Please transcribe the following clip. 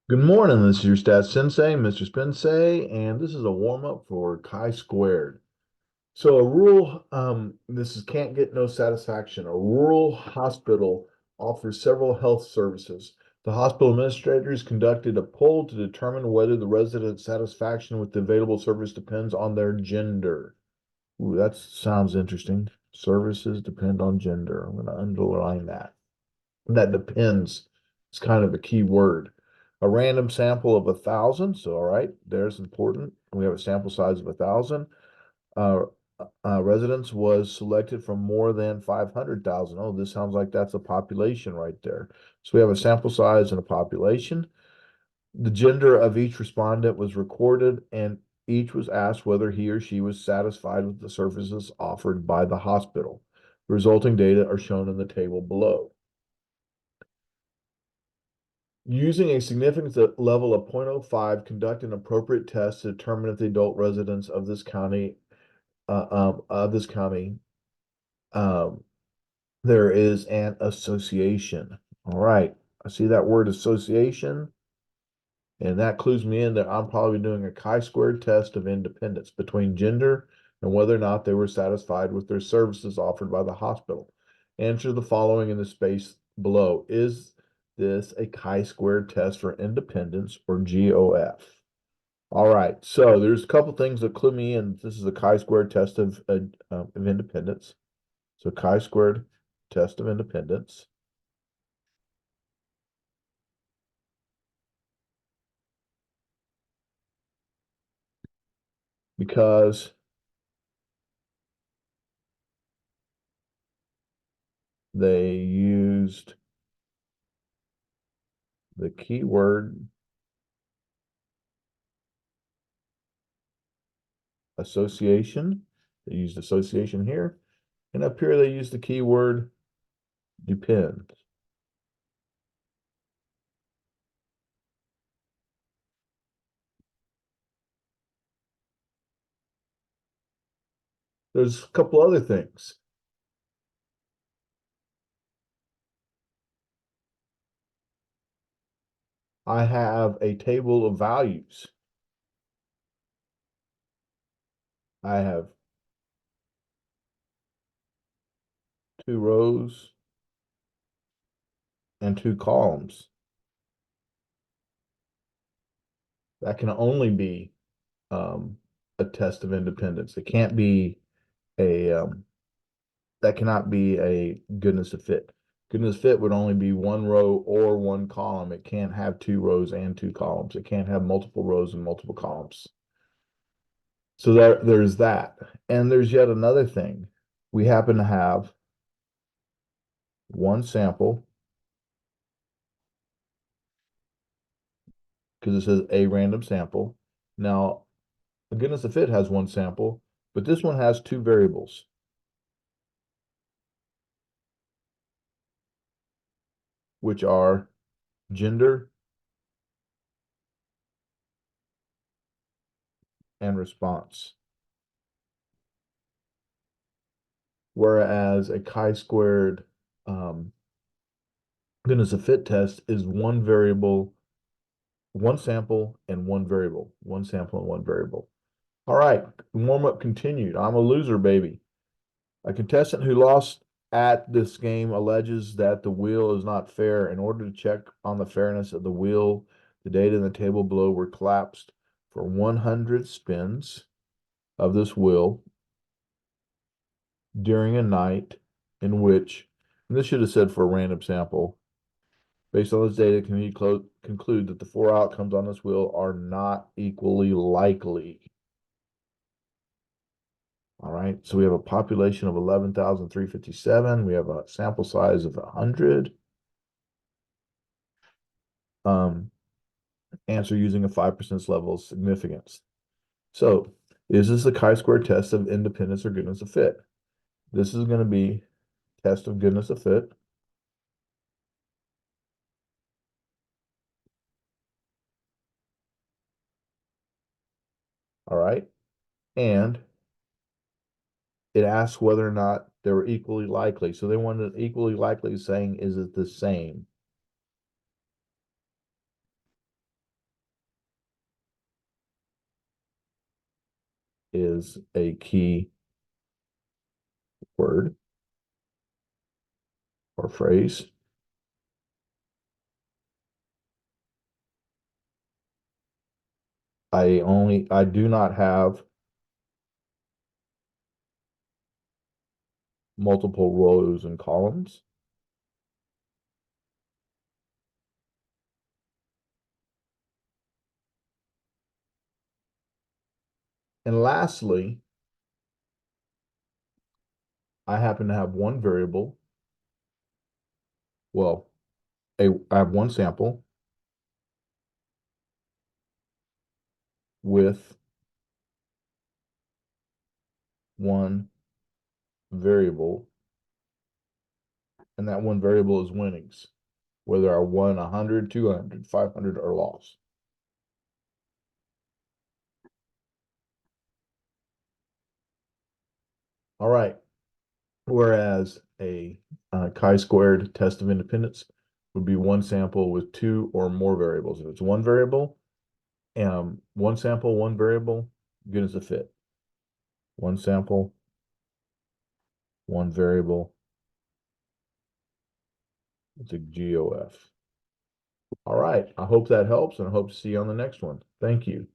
Good morning, this is your Stats Sensei, Mr. Spensei, and this is a warm-up for chi-squared. So a rural, this is can't get no satisfaction. A rural hospital offers several health services. The hospital administrators conducted a poll to determine whether the residents' satisfaction with the available service depends on their gender. Ooh, that sounds interesting. Services depend on gender. I'm going to underline that. That depends. It's kind of a key word. A random sample of 1,000. So, all right, there's important. We have a sample size of 1,000. Uh, Residents was selected from more than 500,000. Oh, this sounds like that's a population right there. So we have a sample size and a population. The gender of each respondent was recorded, and each was asked whether he or she was satisfied with the services offered by the hospital. The resulting data are shown in the table below. Using a significance level of 0.05, conduct an appropriate test to determine if the adult residents of this county, um, there is an association. All right, I see that word association, and that clues me in that I'm probably doing a chi-squared test of independence between gender and whether or not they were satisfied with their services offered by the hospital. Answer the following in the space below. Is this a chi-squared test for independence or GOF? All right, so there's a couple things that clue me in. This is a chi-squared test of independence. So chi-squared test of independence because they used the keyword association. They used association here. And up here, they used the keyword depend. There's a couple other things. I have a table of values. I have 2 rows and 2 columns. That can only be a test of independence. It can't be a that cannot be a goodness of fit. Goodness of fit would only be 1 row or 1 column. It can't have 2 rows and 2 columns. It can't have multiple rows and multiple columns. So there's that. And there's yet another thing. We happen to have one sample because it says a random sample. Now, a goodness of fit has one sample, but this one has two variables, which are gender and response. Whereas a chi-squared goodness of fit test is one variable, one sample, and one variable. One sample and one variable. All right, warm up continued. I'm a loser, baby. A contestant who lost at this game alleges that the wheel is not fair. In order to check on the fairness of the wheel, the data in the table below were collapsed for 100 spins of this wheel during a night in which, and this should have said for a random sample, based on this data, can we conclude that the 4 outcomes on this wheel are not equally likely. All right, so we have a population of 11,357. We have a sample size of 100. Answer using a 5% level of significance. So, is this a chi-square test of independence or goodness of fit? This is going to be test of goodness of fit. All right. And it asks whether or not they were equally likely. So they wanted equally likely saying, is it the same? is a key word or phrase. I do not have multiple rows and columns. And lastly, I happen to have one variable. Well, I have one sample with one variable, and that one variable is winnings, whether I won 100, 200, 500, or lost. All right. Whereas a chi-squared test of independence would be one sample with two or more variables. If it's one variable, one sample, one variable, good as a fit. One sample, one variable, it's a GOF. All right. I hope that helps, and I hope to see you on the next one. Thank you.